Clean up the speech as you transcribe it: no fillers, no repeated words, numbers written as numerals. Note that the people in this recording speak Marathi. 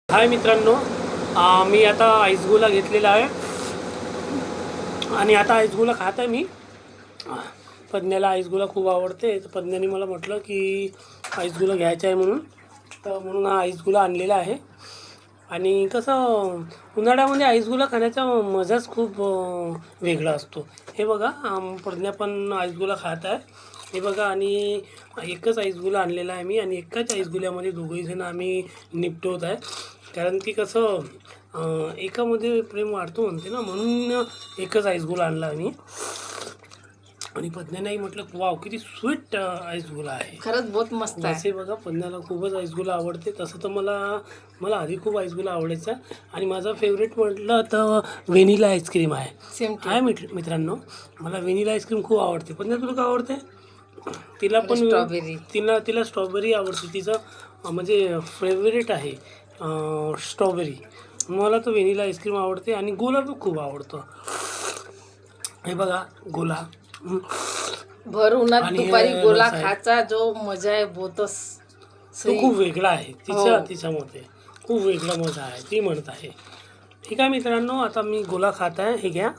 हाय मित्रांनो, मी आता आईसगोला घेतलेला आहे आणि आता आईसगोला खात आहे मी. पद्न्याला आईसगोला खूप आवडते, तर पद्न्याने मला म्हटलं की आईसगोला घ्यायचा आहे म्हणून, तर म्हणून हा आईसगोला आणलेला आहे. आणि कसं उन्हाळ्यामध्ये आईसगोला खाण्याचा मजाच खूप वेगळा असतो. हे बघा, पद्न्या पण आईसगोला खात आहे. हे बघा, आणि एकच आईसगोला आणलेला आहे मी, आणि एकाच आईसगोल्यामध्ये दोघंहीजण आम्ही निपटवत आहे. कारण की कसं एकामध्ये प्रेम वाढतो म्हणते ना, म्हणून एकच आईसगोला आणला आम्ही. आणि पद्न्यानेही म्हटलं वाव किती स्वीट आईसगोला आहे, खरंच बहुत मस्त आहे. असे बघा, पद्न्याला खूपच आईसगोला आवडते. तसं तर मला आधी खूप आईसगोला आवडायचा, आणि माझा फेवरेट म्हटलं तर व्हेनिला आईस्क्रीम आहे. सेम हाय मित्रांनो, मला व्हेनिला आईस्क्रीम खूप आवडते. पद्न्या, तुला काय आवडते? तिला पण स्ट्रॉबेरी. तिला स्ट्रॉबेरी आवडते. तिचं म्हणजे फेवरेट आहे स्ट्रॉबेरी. मला तर व्हेनिला आईस्क्रीम आवडते, आणि गोला पण खूप आवडतो. हे बघा गोला, भर उन्हात आणि दुपारी हे गोला रस आहे. खायचा जो मजा आहे बोतच तो खूप वेगळा आहे. हो. तिच्या मते खूप वेगळा मजा आहे, ती म्हणत आहे. ठीक आहे मित्रांनो, आता मी गोला खात आहे. हे घ्या.